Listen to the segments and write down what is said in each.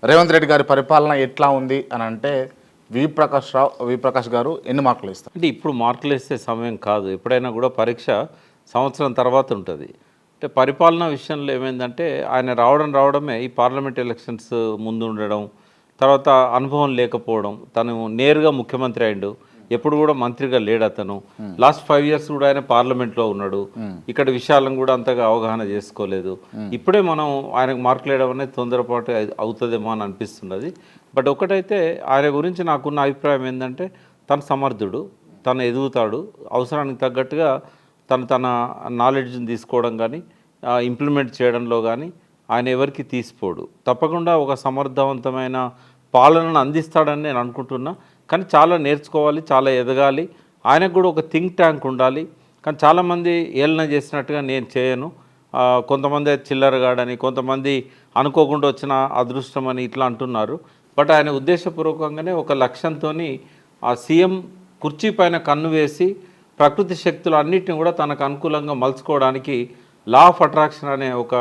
రేవంత్ రెడ్డి గారి పరిపాలన ఎట్లా ఉంది అని అంటే విప్రకాష్ గారు ఎన్ని మార్కులు ఇస్తారు? అంటే ఇప్పుడు మార్కులు వేసే సమయం కాదు. ఎప్పుడైనా కూడా పరీక్ష సంవత్సరం తర్వాత ఉంటుంది. అంటే పరిపాలన విషయంలో ఏమైందంటే ఆయన రావడమే ఈ పార్లమెంట్ ఎలక్షన్స్ ముందు ఉండడం, తర్వాత అనుభవం లేకపోవడం, తను నేరుగా ముఖ్యమంత్రి అయిండు, ఎప్పుడు కూడా మంత్రిగా లేడు అతను. లాస్ట్ 5 years కూడా ఆయన పార్లమెంట్లో ఉన్నాడు. ఇక్కడ విషయాలను కూడా అంతగా అవగాహన చేసుకోలేదు. ఇప్పుడే మనం ఆయనకు మార్కులు వేయడం అనేది తొందరపాటు అవుతుందేమో అని అనిపిస్తున్నది. బట్ ఒకటైతే ఆయన గురించి నాకున్న అభిప్రాయం ఏంటంటే తను సమర్థుడు, తను ఎదుగుతాడు, అవసరానికి తగ్గట్టుగా తన నాలెడ్జ్ని తీసుకోవడం కానీ ఇంప్లిమెంట్ చేయడంలో కానీ ఆయన ఎవరికి తీసిపోడు. తప్పకుండా ఒక సమర్థవంతమైన పాలనను అందిస్తాడని నేను అనుకుంటున్నా. కానీ చాలా నేర్చుకోవాలి, చాలా ఎదగాలి. ఆయనకు కూడా ఒక థింక్ ట్యాంక్ ఉండాలి. కానీ చాలామంది ఏలన చేసినట్టుగా నేను చేయను, కొంతమంది చిల్లరగాడని, కొంతమంది అనుకోకుండా వచ్చిన అదృష్టం అని ఇట్లా అంటున్నారు. బట్ ఆయన ఉద్దేశపూర్వకంగానే ఒక లక్ష్యంతో ఆ సీఎం కుర్చీ పైన కన్ను వేసి ప్రకృతి శక్తులు అన్నిటిని కూడా తనకు అనుకూలంగా మలుచుకోవడానికి లా ఆఫ్ అట్రాక్షన్ అనే ఒక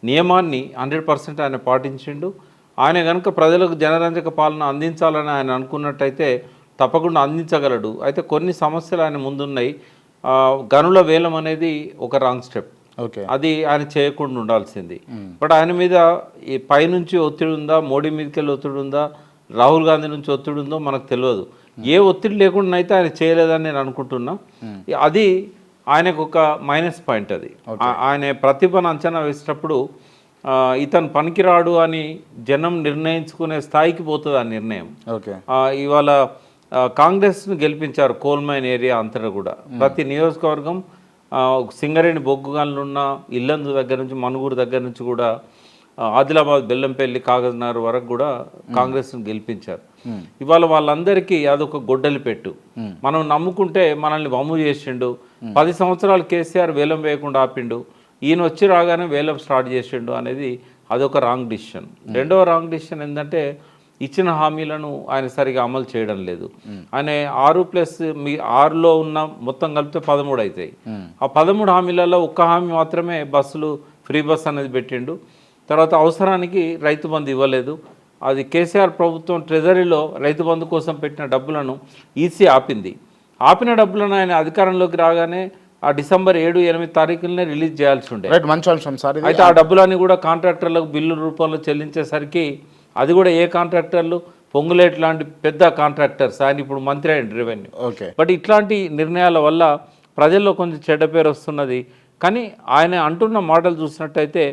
నియమాన్ని 100% ఆయన పాటించిండు. ఆయన కనుక ప్రజలకు జనరంజక పాలన అందించాలని ఆయన అనుకున్నట్టయితే తప్పకుండా అందించగలడు. అయితే కొన్ని సమస్యలు ఆయన ముందున్నాయి. గనుల వేలం అనేది ఒక రాంగ్ స్టెప్, అది ఆయన చేయకుండా ఉండాల్సింది. బట్ ఆయన మీద ఈ పైనుంచి ఒత్తిడి ఉందా, మోడీ మీదకి వెళ్ళి ఒత్తిడి ఉందా, రాహుల్ గాంధీ నుంచి ఒత్తిడి ఉందో మనకు తెలియదు. ఏ ఒత్తిడి లేకుండా అయితే ఆయన చేయలేదని నేను అనుకుంటున్నా. అది ఆయనకు ఒక మైనస్ పాయింట్. అది ఆయన ప్రతిభను అంచనా వేసేటప్పుడు ఇతను పనికిరాడు అని జనం నిర్ణయించుకునే స్థాయికి పోతుంది ఆ నిర్ణయం. ఇవాళ కాంగ్రెస్ను గెలిపించారు కోల్ మైన్ ఏరియా అంతటా కూడా. ప్రతి నియోజకవర్గం సింగరేణి బొగ్గుగాన్లు ఉన్న ఇల్లందు దగ్గర నుంచి, మనుగూరు దగ్గర నుంచి కూడా ఆదిలాబాద్, బెల్లంపల్లి, కాగజ్నగర్ వరకు కూడా కాంగ్రెస్ను గెలిపించారు. ఇవాళ వాళ్ళందరికీ అదొక గొడ్డలి పెట్టు. మనం నమ్ముకుంటే మనల్ని వమ్ము చేసిండు. 10 సంవత్సరాలు కేసీఆర్ వేలం వేయకుండా ఆపిండు, ఈయన వచ్చి రాగానే వేలం స్టార్ట్ చేసిండు అనేది అదొక రాంగ్ డిసిషన్. రెండవ రాంగ్ డిసిషన్ ఏంటంటే ఇచ్చిన హామీలను ఆయన సరిగా అమలు చేయడం లేదు. ఆయన 6+6లో ఉన్న మొత్తం కలిపితే 13 అవుతాయి. ఆ 13 హామీలలో ఒక్క హామీ మాత్రమే బస్సులు ఫ్రీ బస్ అనేది పెట్టిండు. తర్వాత అవసరానికి రైతు బంధు ఇవ్వలేదు. అది కేసీఆర్ ప్రభుత్వం ట్రెజరీలో రైతు బంధు కోసం పెట్టిన డబ్బులను ఈసీ ఆపిన డబ్బులను ఆయన అధికారంలోకి రాగానే ఆ డిసెంబర్ 7-8 తారీఖులనే రిలీజ్ చేయాల్సి ఉండే. అయితే ఆ డబ్బులన్నీ కూడా కాంట్రాక్టర్లకు బిల్లు రూపంలో చెల్లించేసరికి అది కూడా ఏ కాంట్రాక్టర్లు, పొంగులేట్ లాంటి పెద్ద కాంట్రాక్టర్స్, ఆయన ఇప్పుడు మంత్రి అయ్యండి రెవెన్యూ. బట్ ఇట్లాంటి నిర్ణయాల వల్ల ప్రజల్లో కొంచెం చెడ్డ పేరు వస్తున్నది. కానీ ఆయన అంటున్న మాటలు చూసినట్టయితే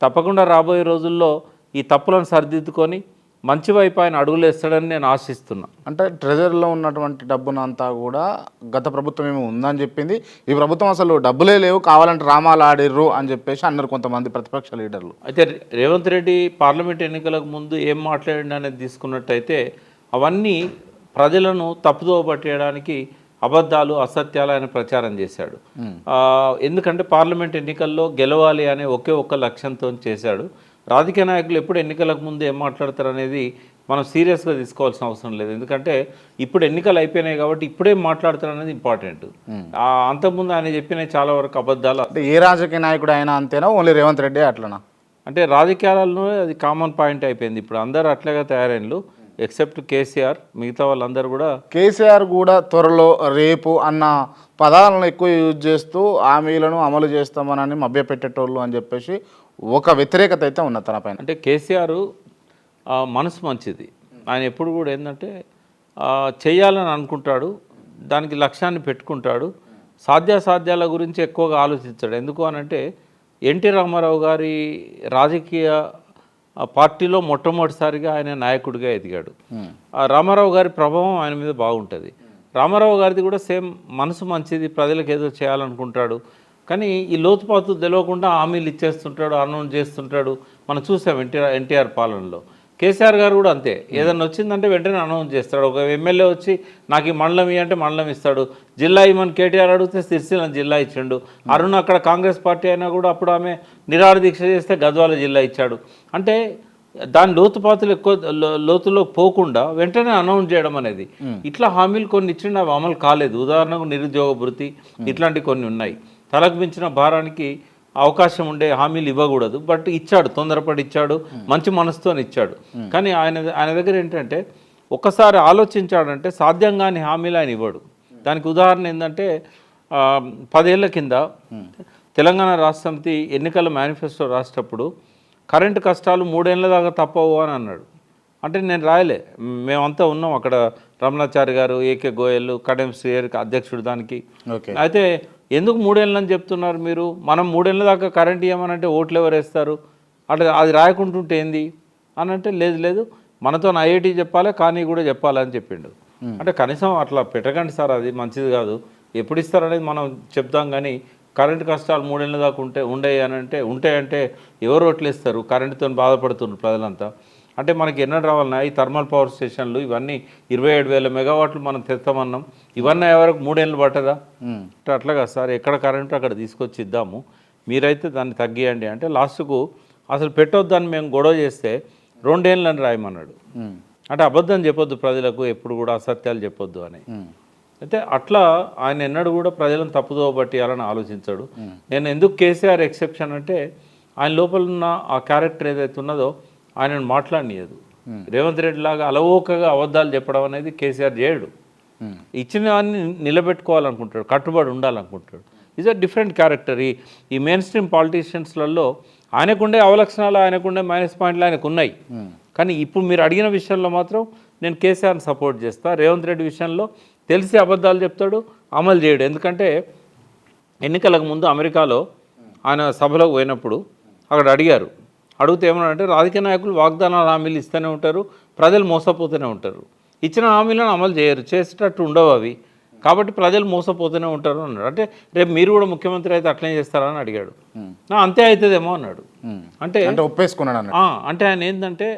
తప్పకుండా రాబోయే రోజుల్లో ఈ తప్పులను సరిదిద్దుకొని మంచి వైపు ఆయన అడుగులు వేస్తాడని నేను ఆశిస్తున్నా. అంటే ట్రెజరీలో ఉన్నటువంటి డబ్బునంతా కూడా గత ప్రభుత్వం ఏమో ఉందని చెప్పింది, ఈ ప్రభుత్వం అసలు డబ్బులే లేవు, కావాలంటే రామాలు ఆడిర్రు అని చెప్పేసి అన్నారు కొంతమంది ప్రతిపక్ష లీడర్లు. అయితే రేవంత్ రెడ్డి పార్లమెంట్ ఎన్నికలకు ముందు ఏం మాట్లాడింది అనేది తీసుకున్నట్టయితే అవన్నీ ప్రజలను తప్పుదోవ పట్టేయడానికి అబద్ధాలు, అసత్యాలు ఆయన ప్రచారం చేశాడు. ఎందుకంటే పార్లమెంట్ ఎన్నికల్లో గెలవాలి అనే ఒక్క లక్ష్యంతో చేశాడు. రాజకీయ నాయకులు ఎప్పుడు ఎన్నికలకు ముందు ఏం మాట్లాడతారు అనేది మనం సీరియస్గా తీసుకోవాల్సిన అవసరం లేదు. ఎందుకంటే ఇప్పుడు ఎన్నికలు అయిపోయినాయి కాబట్టి ఇప్పుడేం మాట్లాడతారు అనేది ఇంపార్టెంట్. అంతకుముందు ఆయన చెప్పినవి చాలా వరకు అబద్ధాలు. అంటే ఏ రాజకీయ నాయకుడు అయినా అంతేనా, ఓన్లీ రేవంత్ రెడ్డి అట్లనా? అంటే రాజకీయాలలో అది కామన్ పాయింట్ అయిపోయింది. ఇప్పుడు అందరూ అట్లాగే తయారైనలు ఎక్సెప్ట్ కేసీఆర్, మిగతా వాళ్ళందరూ కూడా. కేసీఆర్ కూడా త్వరలో, రేపు అన్న పదాలను ఎక్కువ యూజ్ చేస్తూ హామీలను అమలు చేస్తామని మభ్యపెట్టేటోళ్ళు అని చెప్పేసి ఒక వ్యతిరేకత అయితే ఉన్నది తన పైన. అంటే కేసీఆర్ మనసు మంచిది. ఆయన ఎప్పుడు కూడా ఏంటంటే చేయాలని అనుకుంటాడు, దానికి లక్ష్యాన్ని పెట్టుకుంటాడు, సాధ్యాసాధ్యాల గురించి ఎక్కువగా ఆలోచించాడు. ఎందుకు అనంటే ఎన్టీ రామారావు గారి రాజకీయ పార్టీలో మొట్టమొదటిసారిగా ఆయన నాయకుడిగా ఎదిగాడు. రామారావు గారి ప్రభావం ఆయన మీద బాగుంటుంది. రామారావు గారిది కూడా సేమ్ మనసు మంచిది, ప్రజలకు ఏదో చేయాలనుకుంటాడు. కానీ ఈ లోతుపాతు తెలియకుండా హామీలు ఇచ్చేస్తుంటాడు, అనౌన్స్ చేస్తుంటాడు. మనం చూసాం ఎన్టీఆర్ పాలనలో. కేసీఆర్ గారు కూడా అంతే, ఏదన్నా వచ్చిందంటే వెంటనే అనౌన్స్ చేస్తాడు. ఒక ఎమ్మెల్యే వచ్చి నాకు ఈ మండలం ఇవ్వంటే మండలం ఇస్తాడు. జిల్లా ఇవ్వమని కేటీఆర్ అడిగితే సిరిసిల్ల జిల్లా ఇచ్చాడు. అరుణ్ అక్కడ కాంగ్రెస్ పార్టీ అయినా కూడా అప్పుడు ఆమె నిరాహార దీక్ష చేస్తే గద్వాల జిల్లా ఇచ్చాడు. అంటే దాని లోతుపాతులు ఎక్కువ లోతులో పోకుండా వెంటనే అనౌన్స్ చేయడం అనేది, ఇట్లా హామీలు కొన్ని ఇచ్చిన అవి అమలు కాలేదు. ఉదాహరణకు నిరుద్యోగ భృతి, ఇట్లాంటివి కొన్ని ఉన్నాయి. తలకు మించిన భారానికి అవకాశం ఉండే హామీలు ఇవ్వకూడదు, బట్ ఇచ్చాడు, తొందరపడి ఇచ్చాడు, మంచి మనసుతో ఇచ్చాడు. కానీ ఆయన దగ్గర ఏంటంటే ఒక్కసారి ఆలోచించాడంటే సాధ్యం కాని హామీలు ఆయన ఇవ్వడు. దానికి ఉదాహరణ ఏంటంటే 10 ఏళ్ల కింద తెలంగాణ రాష్ట్ర సమితి ఎన్నికల మేనిఫెస్టో రాసేటప్పుడు కరెంటు కష్టాలు 3 ఏళ్ల దాకా తప్పవు అని అన్నాడు. అంటే నేను రాయలే, మేమంతా ఉన్నాం అక్కడ, రమణాచారి గారు, ఏకే గోయల్, కడెం శ్రీహరి అధ్యక్షుడు దానికి. అయితే ఎందుకు 3 ఏళ్ళని చెప్తున్నారు మీరు, మనం 3 ఏళ్ళ దాకా కరెంట్ ఇవ్వమనంటే ఓట్లు ఎవరు వేస్తారు, అంటే అది రాయకుంటుంటే ఏంది అని అంటే, లేదు మనతో ఐఐటి చెప్పాలి కానీ కూడా చెప్పాలని చెప్పిండు. అంటే కనీసం అట్లా పెట్టకండి సార్, అది మంచిది కాదు, ఎప్పుడు ఇస్తారనేది మనం చెప్తాం, కానీ కరెంటు కష్టాలు 3 ఏళ్ళ దాకా ఉంటాయంటే ఎవరు ఓట్లు ఇస్తారు, కరెంటుతో బాధపడుతున్నారు ప్రజలంతా. అంటే మనకి ఎన్నడూ రావాలన్నా ఈ థర్మల్ పవర్ స్టేషన్లు ఇవన్నీ 27,000 మెగావాట్లు మనం తెస్తామన్నాం, ఇవన్నీ ఎవరికి 3 ఏళ్ళు పట్టదా? అట్లాగా సార్, ఎక్కడ కరెంటు అక్కడ తీసుకొచ్చి ఇద్దాము, మీరైతే దాన్ని తగ్గియండి అంటే లాస్ట్కు అసలు పెట్టొద్దని మేము గొడవ చేస్తే 2 ఏళ్ళని రాయమన్నాడు. అంటే అబద్ధం చెప్పొద్దు ప్రజలకు, ఎప్పుడు కూడా అసత్యాలు చెప్పొద్దు అని. అయితే అట్లా ఆయన ఎన్నడూ కూడా ప్రజలను తప్పుదోవ పట్టియాలని ఆలోచించాడు. నేను ఎందుకు కేసీఆర్ ఎక్సెప్షన్ అంటే ఆయన లోపల ఉన్న ఆ క్యారెక్టర్ ఏదైతే ఉన్నదో ఆయనను మాట్లాడనీయదు. రేవంత్ రెడ్డి లాగా అలవోకగా అబద్ధాలు చెప్పడం అనేది కేసీఆర్ చేయడు. ఇచ్చిన వాడిని నిలబెట్టుకోవాలనుకుంటాడు, కట్టుబడి ఉండాలనుకుంటాడు. Is a different character. ఈ మెయిన్ స్ట్రీమ్ పాలిటీషియన్స్లలో ఆయనకుండే అవలక్షణాలు, ఆయనకుండే మైనస్ పాయింట్లు ఆయనకు ఉన్నాయి. కానీ ఇప్పుడు మీరు అడిగిన విషయంలో మాత్రం నేను కేసీఆర్ని సపోర్ట్ చేస్తా. రేవంత్ రెడ్డి విషయంలో తెలిసి అబద్ధాలు చెప్తాడు, అమలు చేయడు. ఎందుకంటే ఎన్నికలకు ముందు అమెరికాలో ఆయన సభలోకి పోయినప్పుడు అక్కడ అడిగితే ఏమన్నారంటే, రాజకీయ నాయకులు వాగ్దానాలు హామీలు ఇస్తూనే ఉంటారు, ప్రజలు మోసపోతూనే ఉంటారు, ఇచ్చిన హామీలను అమలు చేయరు, చేసేటట్టు ఉండవు అవి, కాబట్టి ప్రజలు మోసపోతూనే ఉంటారు అన్నాడు. అంటే రేపు మీరు కూడా ముఖ్యమంత్రి అయితే అట్లనే చేస్తారని అడిగాడు. అంతే అవుతుందేమో అన్నాడు. అంటే ఒప్పేసుకున్నాడు. అంటే ఆయన ఏంటంటే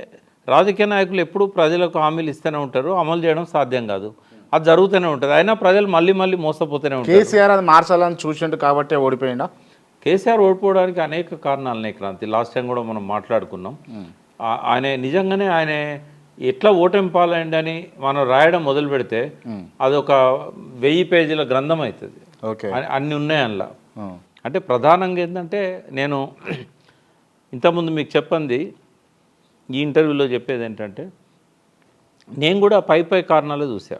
రాజకీయ నాయకులు ఎప్పుడు ప్రజలకు హామీలు ఇస్తూనే ఉంటారు, అమలు చేయడం సాధ్యం కాదు, అది జరుగుతూనే ఉంటుంది, అయినా ప్రజలు మళ్ళీ మోసపోతూనే ఉంటారు. కేసీఆర్ అది మార్చాలని చూసిండు కాబట్టి ఓడిపోయిందా? కేసీఆర్ ఓడిపోవడానికి అనేక కారణాలనే క్రాంతి. లాస్ట్ టైం కూడా మనం మాట్లాడుకున్నాం. ఆయన నిజంగానే ఆయన ఎట్లా ఓటమి పాలైండి అని మనం రాయడం మొదలు పెడితే అదొక 1000 పేజీల గ్రంథం అవుతుంది. అన్నీ ఉన్నాయి అందులో. అంటే ప్రధానంగా ఏంటంటే నేను ఇంతకుముందు మీకు చెప్పింది ఈ ఇంటర్వ్యూలో చెప్పేది ఏంటంటే, నేను కూడా పై కారణాలు చూసా.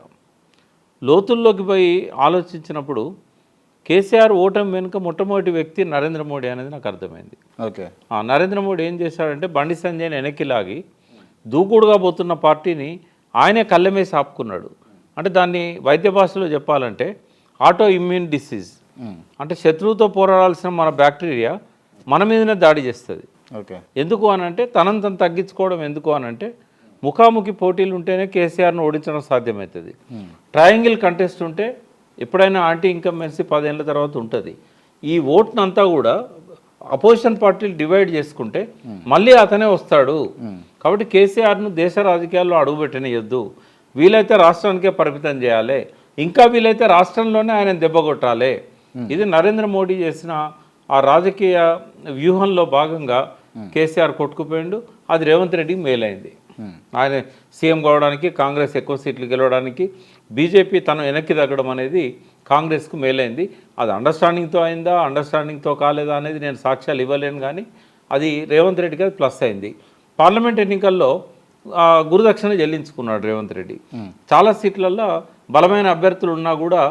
లోతుల్లోకి పోయి ఆలోచించినప్పుడు కేసీఆర్ ఓటమి వెనుక మొట్టమొదటి వ్యక్తి నరేంద్ర మోడీ అనేది నాకు అర్థమైంది. నరేంద్ర మోడీ ఏం చేశాడంటే బండి సంజయ్ని వెనక్కి లాగి దూకుడుగా పోతున్న పార్టీని ఆయనే కళ్ళమేసి ఆపుకున్నాడు. అంటే దాన్ని వైద్య భాషలో చెప్పాలంటే ఆటో ఇమ్యూన్ డిసీజ్. అంటే శత్రువుతో పోరాడాల్సిన మన బ్యాక్టీరియా మన మీదనే దాడి చేస్తుంది. ఎందుకు అనంటే తనను తను తగ్గించుకోవడం. ఎందుకు అనంటే ముఖాముఖి పోటీలు ఉంటేనే కేసీఆర్ను ఓడించడం సాధ్యమవుతుంది. ట్రయాంగిల్ కంటెస్ట్ ఉంటే ఎప్పుడైనా యాంటీ ఇన్కంబెన్సీ 10 ఏళ్ళ తర్వాత ఉంటుంది. ఈ ఓట్నంతా కూడా అపోజిషన్ పార్టీలు డివైడ్ చేసుకుంటే మళ్ళీ అతనే వస్తాడు. కాబట్టి కేసీఆర్ను దేశ రాజకీయాల్లో అడుగుపెట్టనియొద్దు, వీలైతే రాష్ట్రానికే పరిమితం చేయాలి, ఇంకా వీలైతే రాష్ట్రంలోనే ఆయన దెబ్బకొట్టాలి. ఇది నరేంద్ర మోడీ చేసిన ఆ రాజకీయ వ్యూహంలో భాగంగా కేసీఆర్ కొట్టుకుపోయిండు. అది రేవంత్ రెడ్డికి మేలైంది. ఆయన సీఎం కావడానికి, కాంగ్రెస్ ఎక్కువ సీట్లు గెలవడానికి, బీజేపీ తను వెనక్కి తగ్గడం అనేది కాంగ్రెస్కు మేలైంది. అది అండర్స్టాండింగ్తో అయిందా, అండర్స్టాండింగ్తో కాలేదా అనేది నేను సాక్ష్యాలు ఇవ్వలేను, కానీ అది రేవంత్ రెడ్డికి అది ప్లస్ అయింది. పార్లమెంట్ ఎన్నికల్లో గురుదక్షిణ చెల్లించుకున్నాడు రేవంత్ రెడ్డి. చాలా సీట్లలో బలమైన అభ్యర్థులు ఉన్నా కూడా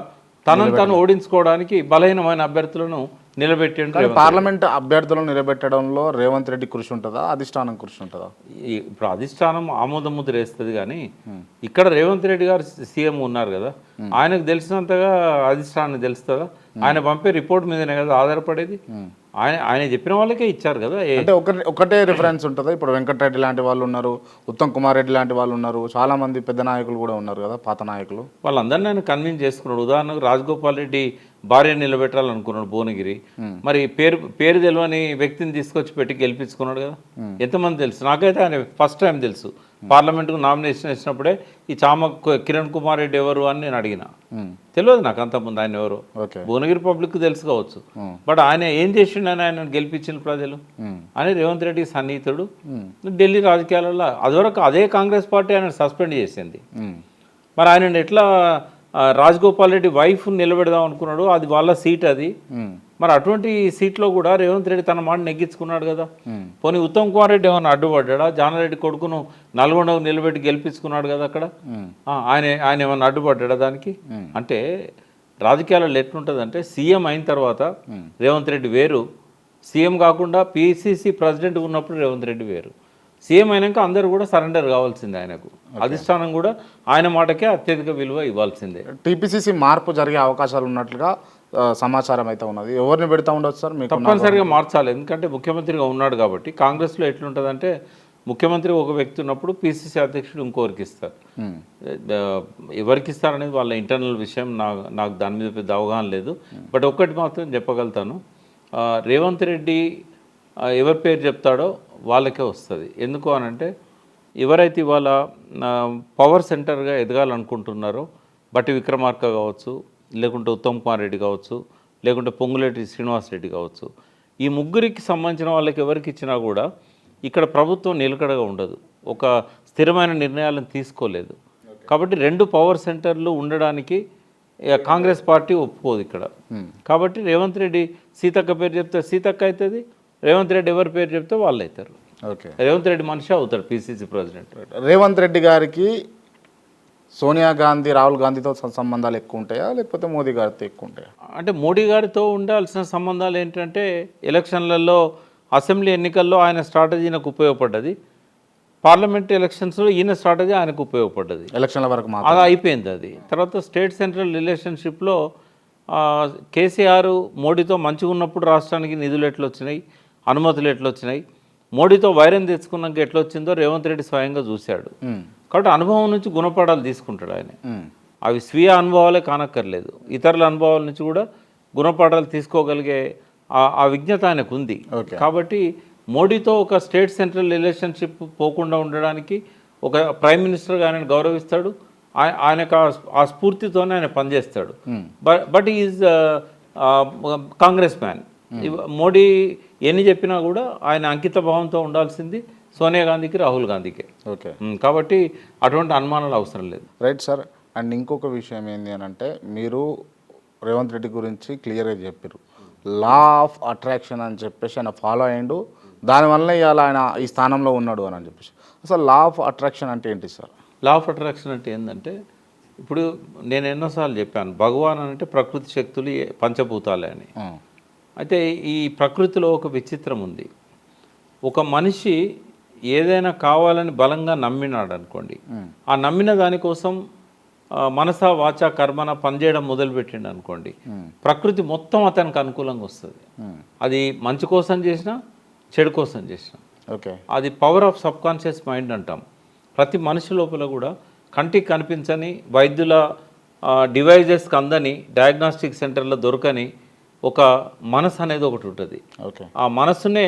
తనను తాను ఓడించుకోవడానికి బలహీనమైన అభ్యర్థులను నిలబెట్టిండు. పార్లమెంట్ అభ్యర్థులను నిలబెట్టడంలో రేవంత్ రెడ్డి కృషి ఉంటుందా, అధిష్టానం కృషి ఉంటుందా? ఇప్పుడు అధిష్టానం ఆమోద ముద్ర వేస్తుంది, కానీ ఇక్కడ రేవంత్ రెడ్డి గారు సీఎం ఉన్నారు కదా, ఆయనకు తెలిసినంతగా అధిష్టానానికి తెలుస్తుందా? ఆయన పంపే రిపోర్ట్ మీదనే కదా ఆధారపడేది. ఆయన చెప్పిన వాళ్ళకే ఇచ్చారు కదా. అంటే ఒకటే రిఫరెన్స్ ఉంటుందా? ఇప్పుడు వెంకటరెడ్డి లాంటి వాళ్ళు ఉన్నారు, ఉత్తమ్ కుమార్ రెడ్డి లాంటి వాళ్ళు ఉన్నారు, చాలా మంది పెద్ద నాయకులు కూడా ఉన్నారు కదా, పాత నాయకులు. వాళ్ళందరినీ ఆయన కన్విన్స్ చేసుకున్నాడు. ఉదాహరణకు రాజగోపాల్ రెడ్డి భార్య నిలబెట్టాలనుకున్నాడు భువనగిరి, మరి పేరు తెలియని వ్యక్తిని తీసుకొచ్చి పెట్టి గెలిపించుకున్నాడు కదా. ఎంతమంది తెలుసు? నాకైతే ఆయన ఫస్ట్ టైం తెలుసు. పార్లమెంట్కు నామినేషన్ ఇచ్చినప్పుడే ఈ చామ కిరణ్ కుమార్ రెడ్డి ఎవరు అని నేను అడిగిన, తెలియదు నాకు అంతకుముందు ఆయన ఎవరు. భువనగిరి పబ్లిక్ తెలుసు కావచ్చు, బట్ ఆయన ఏం చేసిండని ఆయన గెలిపించిన ప్రజలు అని రేవంత్ రెడ్డి సన్నిహితుడు. ఢిల్లీ రాజకీయాలలో అదివరకు అదే కాంగ్రెస్ పార్టీ ఆయన సస్పెండ్ చేసింది. మరి ఆయన ఎట్లా రాజగోపాల్ రెడ్డి వైఫ్ నిలబెడదాం అనుకున్నాడు, అది వాళ్ళ సీట్, అది మరి అటువంటి సీట్లో కూడా రేవంత్ రెడ్డి తన మాట నెగ్గించుకున్నాడు కదా. పోనీ ఉత్తమ్ కుమార్ రెడ్డి ఏమైనా అడ్డుపడ్డా? జానారెడ్డి కొడుకును నల్గొండకు నిలబెట్టి గెలిపించుకున్నాడు కదా అక్కడ. ఆయన ఏమైనా అడ్డుపడ్డా దానికి? అంటే రాజకీయాలలో ఎట్లుంటుందంటే సీఎం అయిన తర్వాత రేవంత్ రెడ్డి వేరు, సీఎం కాకుండా పిసిసి ప్రెసిడెంట్ ఉన్నప్పుడు రేవంత్ రెడ్డి వేరు, సీఎం అయినాక అందరూ కూడా సరెండర్ కావాల్సిందే ఆయనకు. అధిష్టానం కూడా ఆయన మాటకే అత్యధిక విలువ ఇవ్వాల్సిందే. టీపీసీసీ మార్పు జరిగే అవకాశాలు ఉన్నట్లుగా సమాచారం అయితే ఉన్నది. ఎవరిని పెడతా ఉండొచ్చు సార్? మీకు తప్పనిసరిగా మార్చాలి, ఎందుకంటే ముఖ్యమంత్రిగా ఉన్నాడు కాబట్టి. కాంగ్రెస్లో ఎట్లుంటుందంటే ముఖ్యమంత్రి ఒక వ్యక్తి ఉన్నప్పుడు పిసిసి అధ్యక్షుడు ఇంకొకరికి ఇస్తారు. ఎవరికి ఇస్తారనేది వాళ్ళ ఇంటర్నల్ విషయం, నాకు దాని మీద పెద్ద అవగాహన లేదు. బట్ ఒక్కటి మాత్రం చెప్పగలుగుతాను, రేవంత్ రెడ్డి ఎవరి పేరు చెప్తాడో వాళ్ళకే వస్తుంది. ఎందుకు అనంటే ఎవరైతే ఇవాళ పవర్ సెంటర్గా ఎదగాలనుకుంటున్నారో బట్టి విక్రమార్క కావచ్చు, లేకుంటే ఉత్తమ్ కుమార్ రెడ్డి కావచ్చు, లేకుంటే పొంగులేటి శ్రీనివాస్ రెడ్డి కావచ్చు, ఈ ముగ్గురికి సంబంధించిన వాళ్ళకి ఎవరికి ఇచ్చినా కూడా ఇక్కడ ప్రభుత్వం నిలకడగా ఉండదు, ఒక స్థిరమైన నిర్ణయాలను తీసుకోలేదు. కాబట్టి రెండు పవర్ సెంటర్లు ఉండడానికి కాంగ్రెస్ పార్టీ ఒప్పుకోదు ఇక్కడ. కాబట్టి రేవంత్ రెడ్డి సీతక్క పేరు చెప్తే సీతక్క అవుతుంది, రేవంత్ రెడ్డి ఎవరి పేరు చెప్తే వాళ్ళు అవుతారు. ఓకే, రేవంత్ రెడ్డి మనిషి అవుతాడు పిసిసి ప్రెసిడెంట్. రేవంత్ రెడ్డి గారికి సోనియా గాంధీ, రాహుల్ గాంధీతో సంబంధాలు ఎక్కువ ఉంటాయా, లేకపోతే మోదీ గారితో ఎక్కువ ఉంటాయా? అంటే మోడీ గారితో ఉండాల్సిన సంబంధాలు ఏంటంటే ఎలక్షన్లలో, అసెంబ్లీ ఎన్నికల్లో ఆయన స్ట్రాటజీ నాకు ఉపయోగపడ్డది, పార్లమెంట్ ఎలక్షన్స్లో ఈయన స్ట్రాటజీ ఆయనకు ఉపయోగపడ్డది. ఎలక్షన్ల వరకు అది అయిపోయింది. అది తర్వాత స్టేట్ సెంట్రల్ రిలేషన్షిప్లో కేసీఆర్ మోడీతో మంచిగా ఉన్నప్పుడు రాష్ట్రానికి నిధులు ఎట్లా వచ్చినాయి, అనుమతులు ఎట్లా వచ్చినాయి, మోడీతో వైరం తెచ్చుకున్నాక ఎట్లా వచ్చిందో రేవంత్ రెడ్డి స్వయంగా చూశాడు. కాబట్టి అనుభవం నుంచి గుణపాఠాలు తీసుకుంటాడు ఆయన. అవి స్వీయ అనుభవాలే కానక్కర్లేదు, ఇతరుల అనుభవాల నుంచి కూడా గుణపాఠాలు తీసుకోగలిగే ఆ విజ్ఞత ఆయనకు ఉంది. కాబట్టి మోడీతో ఒక స్టేట్ సెంట్రల్ రిలేషన్షిప్ పోకుండా ఉండడానికి ఒక ప్రైమ్ మినిస్టర్గా ఆయనను గౌరవిస్తాడు, ఆయనకు ఆ స్ఫూర్తితోనే ఆయన పనిచేస్తాడు. But is Congress man. Modi ఎన్ని చెప్పినా కూడా ఆయన అంకిత భావంతో ఉండాల్సింది సోనియా గాంధీకి, రాహుల్ గాంధీకి. ఓకే, కాబట్టి అటువంటి అనుమానాలు అవసరం లేదు. Right sir. అండ్ ఇంకొక విషయం ఏంటి అని అంటే, మీరు రేవంత్ రెడ్డి గురించి క్లియర్గా చెప్పారు, లా ఆఫ్ అట్రాక్షన్ అని చెప్పేసి ఆయన ఫాలో అయ్యిండు, దానివల్ల ఇవాళ ఆయన ఈ స్థానంలో ఉన్నాడు అని చెప్పేసి. అసలు లా ఆఫ్ అట్రాక్షన్ అంటే ఏంటి సార్? లా ఆఫ్ అట్రాక్షన్ అంటే ఏంటంటే, ఇప్పుడు నేను ఎన్నోసార్లు చెప్పాను, భగవాన్ అంటే ప్రకృతి శక్తులు పంచభూతాలే అని. అయితే ఈ ప్రకృతిలో ఒక విచిత్రం ఉంది. ఒక మనిషి ఏదైనా కావాలని బలంగా నమ్మినాడు అనుకోండి, ఆ నమ్మిన దానికోసం మనసా వాచా కర్మన పనిచేయడం మొదలుపెట్టిండు అనుకోండి, ప్రకృతి మొత్తం అతనికి అనుకూలంగా వస్తుంది. అది మంచి కోసం చేసినా, చెడు కోసం చేసినా. ఓకే, అది power of sub conscious mind అంటాం. ప్రతి మనిషి లోపల కూడా కంటికి కనిపించని, వైద్యుల డివైజెస్కి అందని, డయాగ్నాస్టిక్ సెంటర్లో దొరకని ఒక మనసు అనేది ఒకటి ఉంటుంది. ఆ మనసునే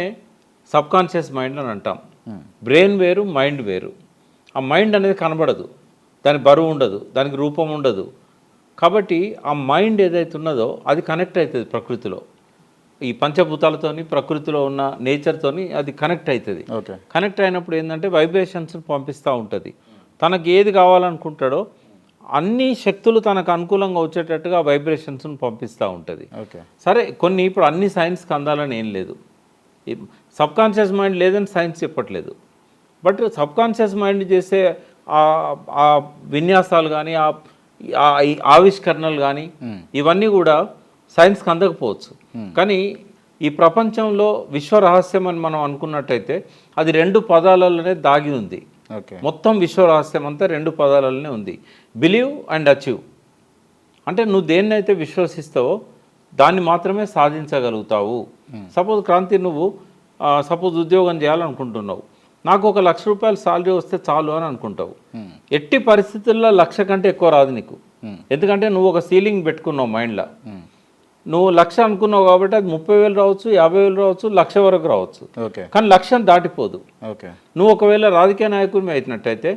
సబ్ కాన్షియస్ మైండ్ అని అంటాం. బ్రెయిన్ వేరు, మైండ్ వేరు. ఆ మైండ్ అనేది కనబడదు, దాని బరువు ఉండదు, దానికి రూపం ఉండదు. కాబట్టి ఆ మైండ్ ఏదైతే ఉన్నదో అది కనెక్ట్ అవుతుంది ప్రకృతిలో, ఈ పంచభూతాలతోని, ప్రకృతిలో ఉన్న నేచర్తోని అది కనెక్ట్ అవుతుంది. కనెక్ట్ అయినప్పుడు ఏంటంటే వైబ్రేషన్స్ పంపిస్తూ ఉంటుంది. తనకి ఏది కావాలనుకుంటాడో అన్ని శక్తులు తనకు అనుకూలంగా వచ్చేటట్టుగా వైబ్రేషన్స్ని పంపిస్తూ ఉంటుంది. సరే, కొన్ని ఇప్పుడు అన్ని సైన్స్కి అందాలని ఏం లేదు, సబ్ కాన్షియస్ మైండ్ లేదని సైన్స్ చెప్పట్లేదు. బట్ సబ్ కాన్షియస్ మైండ్ చేసే ఆ విన్యాసాలు కానీ, ఆ ఆవిష్కరణలు కానీ, ఇవన్నీ కూడా సైన్స్కి అందకపోవచ్చు. కానీ ఈ ప్రపంచంలో విశ్వ రహస్యం అని మనం అనుకున్నట్టయితే అది రెండు పదాలలోనే దాగి ఉంది. మొత్తం విశ్వ రహస్యం అంతా రెండు పదాలలోనే ఉంది, బిలీవ్ అండ్ అచీవ్. అంటే నువ్వు దేన్నైతే విశ్వసిస్తావో దాన్ని మాత్రమే సాధించగలుగుతావు. సపోజ్ క్రాంతి, నువ్వు సపోజ్ ఉద్యోగం చేయాలనుకుంటున్నావు, నాకు 1 లక్ష రూపాయలు సాలరీ వస్తే చాలు అని అనుకుంటావు. ఎట్టి పరిస్థితుల్లో 1 లక్ష కంటే ఎక్కువ రాదు నీకు. ఎందుకంటే నువ్వు ఒక సీలింగ్ పెట్టుకున్నావు మైండ్లో. నువ్వు 1 లక్ష అనుకున్నావు కాబట్టి అది 30,000 రావచ్చు, 50,000 రావచ్చు, 1 లక్ష వరకు రావచ్చు. కానీ 1 లక్షను దాటిపోదు. నువ్వు ఒకవేళ రాజకీయ నాయకుడిని అయినట్టయితే,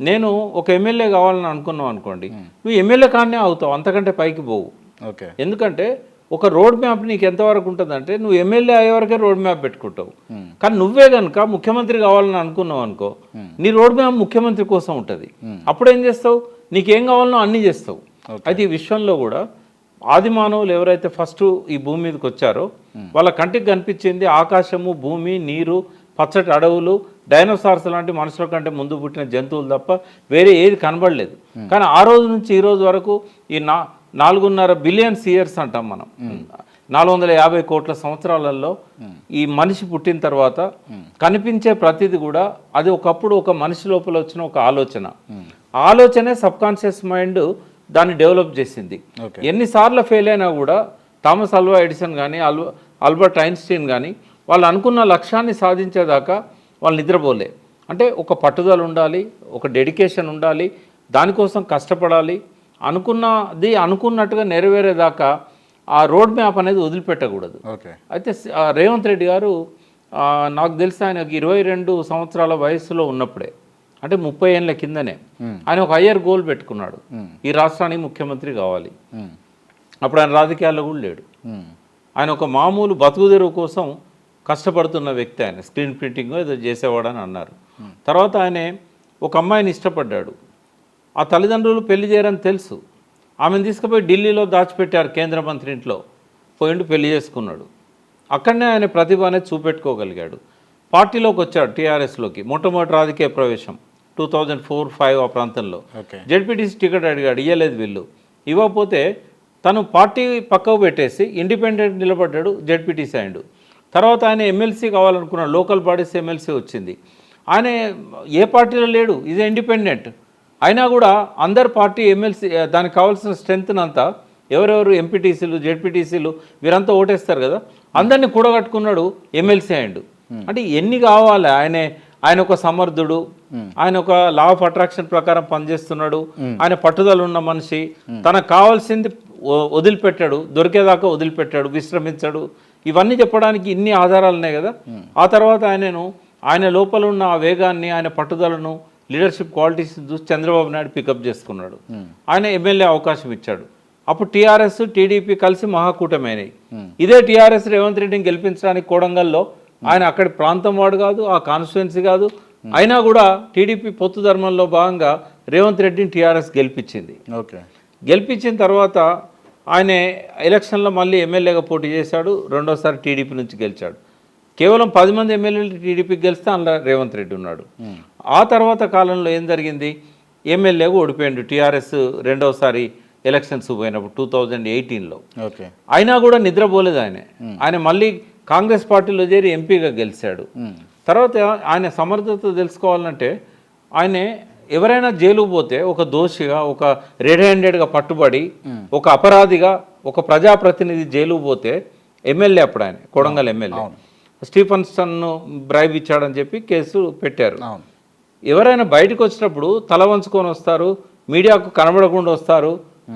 నేను ఒక ఎమ్మెల్యే కావాలని అనుకున్నావు అనుకోండి, నువ్వు ఎమ్మెల్యే కానే అవుతావు, అంతకంటే పైకి పోవు. ఎందుకంటే ఒక రోడ్ మ్యాప్ నీకు ఎంతవరకు ఉంటుందంటే, నువ్వు ఎమ్మెల్యే అయ్యే వరకే రోడ్ మ్యాప్ పెట్టుకుంటావు. కానీ నువ్వే కనుక ముఖ్యమంత్రి కావాలని అనుకున్నావు అనుకో, నీ రోడ్ మ్యాప్ ముఖ్యమంత్రి కోసం ఉంటుంది. అప్పుడు ఏం చేస్తావు, నీకేం కావాలనో అన్నీ చేస్తావు. అయితే ఈ విశ్వంలో కూడా ఆది మానవులు ఎవరైతే ఫస్ట్ ఈ భూమి మీదకి వచ్చారో వాళ్ళ కంటికి కనిపించింది ఆకాశము, భూమి, నీరు, పచ్చటి అడవులు, డైనోసార్స్ లాంటి మనుషుల కంటే ముందు పుట్టిన జంతువులు తప్ప వేరే ఏది కనబడలేదు. కానీ ఆ రోజు నుంచి ఈ రోజు వరకు ఈ 4.5 బిలియన్స్ ఇయర్స్ అంటాం మనం, 450 కోట్ల సంవత్సరాలలో ఈ మనిషి పుట్టిన తర్వాత కనిపించే ప్రతిది కూడా అది ఒకప్పుడు ఒక మనిషి లోపల వచ్చిన ఒక ఆలోచనే సబ్ కాన్షియస్ మైండ్ దాన్ని డెవలప్ చేసింది. ఎన్నిసార్లు ఫెయిల్ అయినా కూడా థామస్ అల్వా ఎడిసన్ కానీ ఆల్బర్ట్ ఐన్స్టీన్ కానీ వాళ్ళు అనుకున్న లక్ష్యాన్ని సాధించేదాకా వాళ్ళు నిద్రపోలే. అంటే ఒక పట్టుదల ఉండాలి, ఒక డెడికేషన్ ఉండాలి, దానికోసం కష్టపడాలి, అనుకున్నట్టుగా నెరవేరేదాకా ఆ రోడ్ మ్యాప్ అనేది వదిలిపెట్టకూడదు. అయితే రేవంత్ రెడ్డి గారు నాకు తెలిసి ఆయనకు 22 సంవత్సరాల వయసులో ఉన్నప్పుడే, అంటే 30 ఏళ్ళ కిందనే ఆయన ఒక హయ్యర్ గోల్ పెట్టుకున్నాడు, ఈ రాష్ట్రానికి ముఖ్యమంత్రి కావాలి. అప్పుడు ఆయన రాజకీయాల్లో కూడా లేడు, ఆయన ఒక మామూలు బతుకుదెరువు కోసం కష్టపడుతున్న వ్యక్తి. ఆయన స్క్రీన్ ప్రింటింగ్ ఏదో చేసేవాడని అన్నారు. తర్వాత ఆయన ఒక అమ్మాయిని ఇష్టపడ్డాడు, ఆ తల్లిదండ్రులు పెళ్లి చేయరని తెలుసు, ఆమెను తీసుకుపోయి ఢిల్లీలో దాచిపెట్టారు కేంద్ర మంత్రి ఇంట్లో, పోయిండు పెళ్లి చేసుకున్నాడు. అక్కడనే ఆయన ప్రతిభ అనేది చూపెట్టుకోగలిగాడు. పార్టీలోకి వచ్చాడు, టీఆర్ఎస్లోకి మొట్టమొదటి రాజకీయ ప్రవేశం 2004-05 ఆ ప్రాంతంలో. జెడ్పీటీసీ టికెట్ అడిగాడు, ఇవ్వలేదు వీళ్ళు. ఇవ్వకపోతే తను పార్టీ పక్కకు పెట్టేసి ఇండిపెండెంట్ నిలబడ్డాడు, జెడ్పీటీసీ అయ్యాడు. తర్వాత ఆయన ఎమ్మెల్సీ కావాలనుకున్నాడు, లోకల్ బాడీస్ ఎమ్మెల్సీ వచ్చింది. ఆయన ఏ పార్టీలో లేడు, ఈజ్ ఇండిపెండెంట్. అయినా కూడా అందరు పార్టీ ఎమ్మెల్సీ దానికి కావాల్సిన స్ట్రెంగ్త్ అంతా ఎవరెవరు ఎంపీటీసీలు, జెడ్పీటీసీలు వీరంతా ఓటేస్తారు కదా, అందరినీ కూడగట్టుకున్నాడు, ఎమ్మెల్సీ అయ్యాడు. అంటే ఎన్ని కావాలి, ఆయన ఒక సమర్థుడు, ఆయన ఒక లా ఆఫ్ అట్రాక్షన్ ప్రకారం పనిచేస్తున్నాడు, ఆయన పట్టుదల ఉన్న మనిషి, తనకు కావాల్సింది వదిలిపెట్టాడు, దొరికేదాకా వదిలిపెట్టాడు, విశ్రమించాడు. ఇవన్నీ చెప్పడానికి ఇన్ని ఆధారాలు ఉన్నాయి కదా. ఆ తర్వాత ఆయన లోపల ఉన్న ఆ వేగాన్ని, ఆయన పట్టుదలను, లీడర్షిప్ క్వాలిటీస్ చూసి చంద్రబాబు నాయుడు పికప్ చేసుకున్నాడు. ఆయన ఎమ్మెల్యే అవకాశం ఇచ్చాడు. అప్పుడు టీఆర్ఎస్ టీడీపీ కలిసి మహాకూటమి అయినాయి. ఇదే టీఆర్ఎస్ రేవంత్ రెడ్డిని గెలిపించడానికి కోడంగల్లో, ఆయన అక్కడి ప్రాంతం వాడు కాదు, ఆ కాన్స్టిట్యున్సీ కాదు, అయినా కూడా టీడీపీ పొత్తు ధర్మంలో భాగంగా రేవంత్ రెడ్డిని టీఆర్ఎస్ గెలిపించింది. గెలిపించిన తర్వాత ఆయన ఎలక్షన్లో మళ్ళీ ఎమ్మెల్యేగా పోటీ చేశాడు, రెండోసారి టీడీపీ నుంచి గెలిచాడు. కేవలం 10 మంది ఎమ్మెల్యేలు టీడీపీకి గెలిస్తే అందులో రేవంత్ రెడ్డి ఉన్నాడు. ఆ తర్వాత కాలంలో ఏం జరిగింది, ఎమ్మెల్యేగా ఓడిపోయాడు టీఆర్ఎస్ రెండోసారి ఎలక్షన్స్ పోయినప్పుడు 2018లో. అయినా కూడా నిద్రపోలేదు ఆయన మళ్ళీ కాంగ్రెస్ పార్టీలో చేరి ఎంపీగా గెలిచాడు. తర్వాత ఆయన సమర్థత తెలుసుకోవాలంటే, ఆయన ఎవరైనా జైలుకు పోతే ఒక దోషిగా, ఒక రెడ్ హ్యాండెడ్గా పట్టుబడి, ఒక అపరాధిగా, ఒక ప్రజాప్రతినిధి జైలుకు పోతే, ఎమ్మెల్యే అప్పుడు ఆయన కొడంగల్ ఎమ్మెల్యే స్టీఫెన్సన్ను బ్రైబ్ ఇచ్చాడని చెప్పి కేసు పెట్టారు. ఎవరైనా బయటకు వచ్చినప్పుడు తల వంచుకొని వస్తారు, మీడియాకు కనబడకుండా వస్తారు,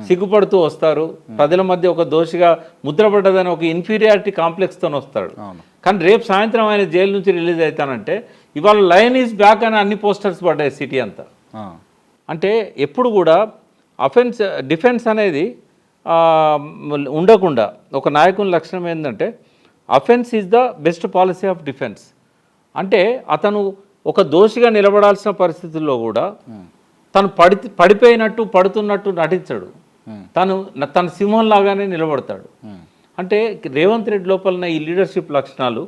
సిగ్గుపడుతూ వస్తారు, ప్రజల మధ్య ఒక దోషిగా ముద్రపడ్డదని ఒక ఇన్ఫీరియారిటీ కాంప్లెక్స్తో వస్తాడు. కానీ రేపు సాయంత్రం ఆయన జైలు నుంచి రిలీజ్ అవుతానంటే ఇవాళ లయన్ ఈజ్ బ్యాక్ అని అన్ని పోస్టర్స్ పడ్డాయి సిటీ అంతా. అంటే ఎప్పుడు కూడా డిఫెన్స్ అనేది ఉండకుండా, ఒక నాయకుని లక్షణం ఏంటంటే offence is the best policy of defence. అంటే అతను ఒక దోషిగా నిలబడాల్సిన పరిస్థితుల్లో కూడా తను పడిపోయినట్టు, పడుతున్నట్టు నటించడు, తన సింహంలాగానే నిలబడతాడు. అంటే రేవంత్ రెడ్డి లోపల ఈ లీడర్షిప్ లక్షణాలు,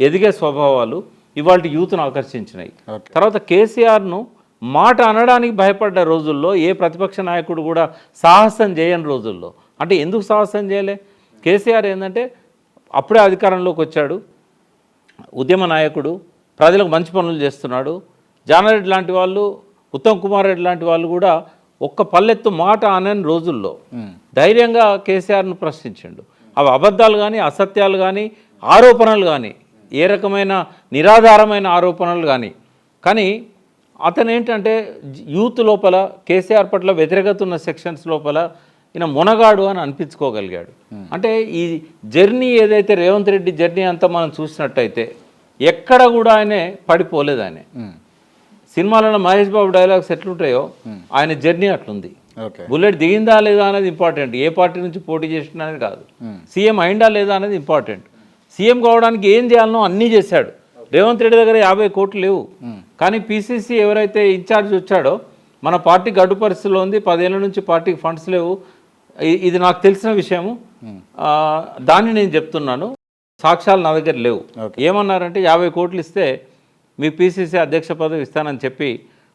ఎదిగే స్వభావాలు ఇవాళ యూత్ను ఆకర్షించినాయి. తర్వాత కేసీఆర్ను మాట అనడానికి భయపడ్డ రోజుల్లో ఏ ప్రతిపక్ష నాయకుడు కూడా సాహసం చేయని రోజుల్లో, అంటే ఎందుకు సాహసం చేయలే, కేసీఆర్ ఏంటంటే అప్పుడే అధికారంలోకి వచ్చాడు, ఉద్యమ నాయకుడు, ప్రజలకు మంచి పనులు చేస్తున్నాడు. జానారెడ్డి లాంటి వాళ్ళు, ఉత్తమ్ కుమార్ రెడ్డి లాంటి వాళ్ళు కూడా ఒక్క పల్లెత్తు మాట అనని రోజుల్లో ధైర్యంగా కేసీఆర్ను ప్రశ్నించిండు. అవి అబద్ధాలు కానీ, అసత్యాలు కానీ, ఆరోపణలు కానీ, ఏ రకమైన నిరాధారమైన ఆరోపణలు కానీ అతను ఏంటంటే యూత్ లోపల కేసీఆర్ పట్ల వ్యతిరేకత ఉన్న సెక్షన్స్ లోపల ఈయన మునగాడు అని అనిపించుకోగలిగాడు. అంటే ఈ జర్నీ ఏదైతే రేవంత్ రెడ్డి జర్నీ అంతా మనం చూసినట్టయితే ఎక్కడ కూడా ఆయనే పడిపోలేదు. ఆయన సినిమాలలో మహేష్ బాబు డైలాగ్స్ ఎట్లుంటాయో ఆయన జర్నీ అట్లుంది. బుల్లెట్ దిగిందా లేదా అనేది ఇంపార్టెంట్, ఏ పార్టీ నుంచి పోటీ చేసినా అనేది కాదు, సీఎం అయిందా లేదా అనేది ఇంపార్టెంట్. సీఎం కావడానికి ఏం చేయాలనో అన్నీ చేశాడు. రేవంత్ రెడ్డి దగ్గర 50 కోట్లు లేవు, కానీ పీసీసీ ఎవరైతే ఇన్ఛార్జ్ వచ్చాడో మన పార్టీ గడ్డు పరిస్థితిలో ఉంది, 10 ఏళ్ళ నుంచి పార్టీకి ఫండ్స్ లేవు, ఇది నాకు తెలిసిన విషయము. దాన్ని నేను చెప్తున్నాను, సాక్ష్యాలు నా దగ్గర లేవు. ఏమన్నారంటే 50 కోట్లు ఇస్తే మీ పిసిసి అధ్యక్ష పదవి ఇస్తానని చెప్పి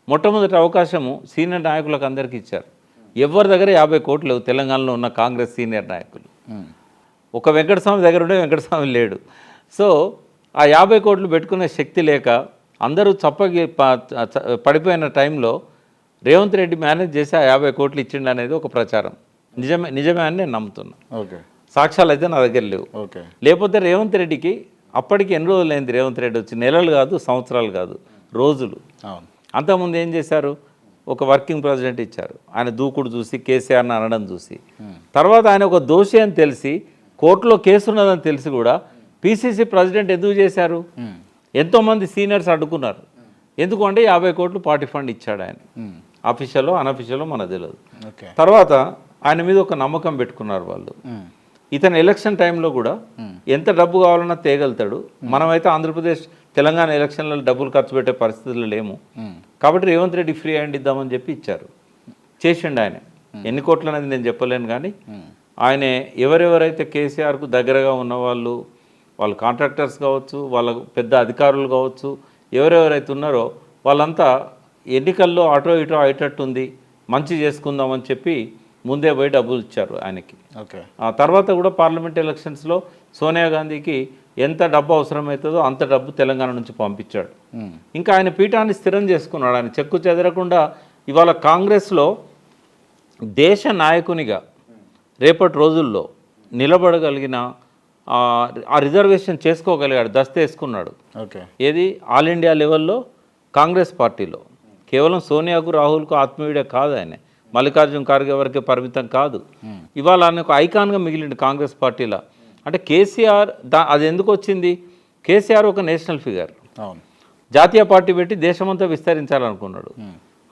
మొట్టమొదటి అవకాశము సీనియర్ నాయకులకు అందరికీ ఇచ్చారు. ఎవరి దగ్గర 50 కోట్లు లేవు తెలంగాణలో ఉన్న కాంగ్రెస్ సీనియర్ నాయకులు. ఒక వెంకటస్వామి దగ్గర ఉండే వెంకటస్వామి లేడు. సో ఆ 50 కోట్లు పెట్టుకునే శక్తి లేక అందరూ పడిపోయిన టైంలో రేవంత్ రెడ్డి మేనేజ్ చేసి ఆ 50 కోట్లు ఇచ్చిండు అనేది ఒక ప్రచారం. నిజమే అని నేను నమ్ముతున్నా. ఓకే, సాక్ష్యాలు అయితే నా దగ్గర లేవు. ఓకే. లేకపోతే రేవంత్ రెడ్డికి అప్పటికి ఎన్ని రోజులు అయింది రేవంత్ రెడ్డి వచ్చి? నెలలు కాదు, సంవత్సరాలు కాదు, రోజులు. అంతకుముందు ఏం చేశారు? ఒక వర్కింగ్ ప్రెసిడెంట్ ఇచ్చారు. ఆయన దూకుడు చూసి, కేసీఆర్ని అనడం చూసి, తర్వాత ఆయన ఒక దోషి అని తెలిసి, కోర్టులో కేసు ఉన్నదని తెలిసి కూడా పిసిసి ప్రెసిడెంట్ ఎందుకు చేశారు? ఎంతోమంది సీనియర్స్ అడ్డుకున్నారు. ఎందుకు అంటే 50 కోట్లు పార్టీ ఫండ్ ఇచ్చాడు ఆయన. అఫీషియల్లో అనఫీషియల్లో మనకు తెలియదు. తర్వాత ఆయన మీద ఒక నమ్మకం పెట్టుకున్నారు వాళ్ళు. ఇతను ఎలక్షన్ టైంలో కూడా ఎంత డబ్బు కావాలన్నా తేగలుగుతాడు. మనమైతే ఆంధ్రప్రదేశ్ తెలంగాణ ఎలక్షన్లలో డబ్బులు ఖర్చు పెట్టే పరిస్థితులు లేము. కాబట్టి రేవంత్ రెడ్డి ఫ్రీ హ్యాండ్ ఇద్దామని చెప్పి ఇచ్చారు. చేసిండు ఆయన. ఎన్ని కోట్లు అనేది నేను చెప్పలేను, కానీ ఆయన ఎవరెవరైతే కేసీఆర్కు దగ్గరగా ఉన్నవాళ్ళు, వాళ్ళు కాంట్రాక్టర్స్ కావచ్చు, వాళ్ళ పెద్ద అధికారులు కావచ్చు, ఎవరెవరైతే ఉన్నారో వాళ్ళంతా ఎన్నికల్లో అటో ఇటో అయ్యేటట్టుంది, మంచి చేసుకుందామని చెప్పి ముందే పోయి డబ్బులు ఇచ్చారు ఆయనకి. ఆ తర్వాత కూడా పార్లమెంట్ ఎలక్షన్స్లో సోనియా గాంధీకి ఎంత డబ్బు అవసరమవుతుందో అంత డబ్బు తెలంగాణ నుంచి పంపించాడు. ఇంకా ఆయన పీఠాన్ని స్థిరం చేసుకున్నాడు. ఆయన చెక్కు చెదరకుండా ఇవాళ కాంగ్రెస్లో దేశ నాయకునిగా రేపటి రోజుల్లో నిలబడగలిగిన ఆ రిజర్వేషన్ చేసుకోగలిగాడు, దస్తు వేసుకున్నాడు. ఏది ఆల్ ఇండియా లెవెల్లో కాంగ్రెస్ పార్టీలో కేవలం సోనియాకు రాహుల్కు ఆత్మీయుడే కాదు, ఆయన మల్లికార్జున ఖార్గే వరకే పరిమితం కాదు. ఇవాళ ఆయన ఒక ఐకాన్గా మిగిలింది కాంగ్రెస్ పార్టీలో. అంటే కేసీఆర్ అది ఎందుకు వచ్చింది? కేసీఆర్ ఒక నేషనల్ ఫిగర్, జాతీయ పార్టీ పెట్టి దేశమంతా విస్తరించాలనుకున్నాడు.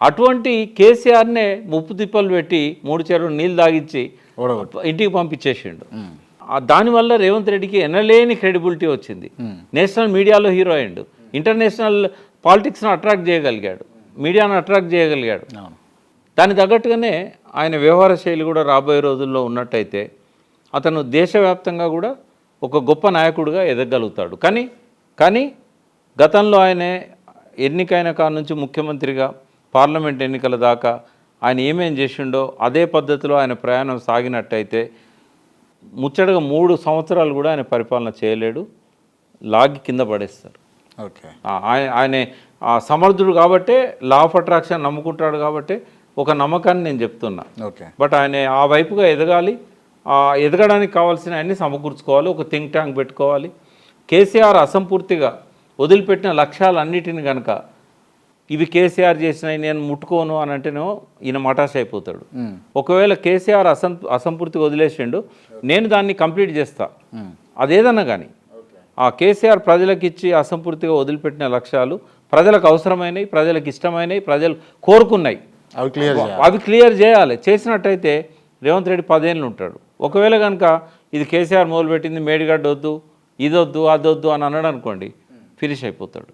అటువంటి కేసీఆర్నే ముప్పు తిప్పలు పెట్టి 3 చెరువులు నీళ్ళు తాగించి ఇంటికి పంపించేసిండు. దానివల్ల రేవంత్ రెడ్డికి ఎనలేని క్రెడిబిలిటీ వచ్చింది. నేషనల్ మీడియాలో హీరో అయ్యిండు, ఇంటర్నేషనల్ పాలిటిక్స్ను అట్రాక్ట్ చేయగలిగాడు, మీడియాను అట్రాక్ట్ చేయగలిగాడు. దానికి తగ్గట్టుగానే ఆయన వ్యవహార శైలి కూడా రాబోయే రోజుల్లో ఉన్నట్టయితే అతను దేశవ్యాప్తంగా కూడా ఒక గొప్ప నాయకుడిగా ఎదగలుగుతాడు. కానీ గతంలో ఆయన ఎన్నికైన కాడ నుంచి ముఖ్యమంత్రిగా పార్లమెంట్ ఎన్నికల దాకా ఆయన ఏమేం చేసిండో అదే పద్ధతిలో ఆయన ప్రయాణం సాగినట్టయితే ముచ్చటగా 3 సంవత్సరాలు కూడా ఆయన పరిపాలన చేయలేడు, లాగి కింద పడేస్తారు. ఆయన సమర్థుడు కాబట్టే లా ఆఫ్ అట్రాక్షన్ నమ్ముకుంటాడు, కాబట్టి ఒక నమ్మకాన్ని నేను చెప్తున్నా. బట్ ఆయన ఆ వైపుగా ఎదగాలి, ఎదగడానికి కావాల్సిన అన్ని సమకూర్చుకోవాలి, ఒక థింక్ ట్యాంక్ పెట్టుకోవాలి. కేసీఆర్ అసంపూర్తిగా వదిలిపెట్టిన లక్ష్యాలన్నిటిని కనుక ఇవి కేసీఆర్ చేసినవి నేను ముట్టుకోను అని అంటేనేమో ఈయన మటాష్ అయిపోతాడు. ఒకవేళ కేసీఆర్ అసంపూర్తిగా వదిలేసిండు, నేను దాన్ని కంప్లీట్ చేస్తా, అదేదన్నా కానీ ఆ కేసీఆర్ ప్రజలకు ఇచ్చి అసంపూర్తిగా వదిలిపెట్టిన లక్ష్యాలు ప్రజలకు అవసరమైనవి, ప్రజలకు ఇష్టమైనవి, ప్రజలు కోరుకున్నాయి, అవి క్లియర్ చేయాలి. చేసినట్టయితే రేవంత్ రెడ్డి 10 ఏళ్ళు ఉంటాడు. ఒకవేళ కనుక ఇది కేసీఆర్ మొదలుపెట్టింది మేడిగడ్డ వద్దు, ఇదొద్దు, అదొద్దు అని అన్నాడు అనుకోండి, ఫినిష్ అయిపోతాడు.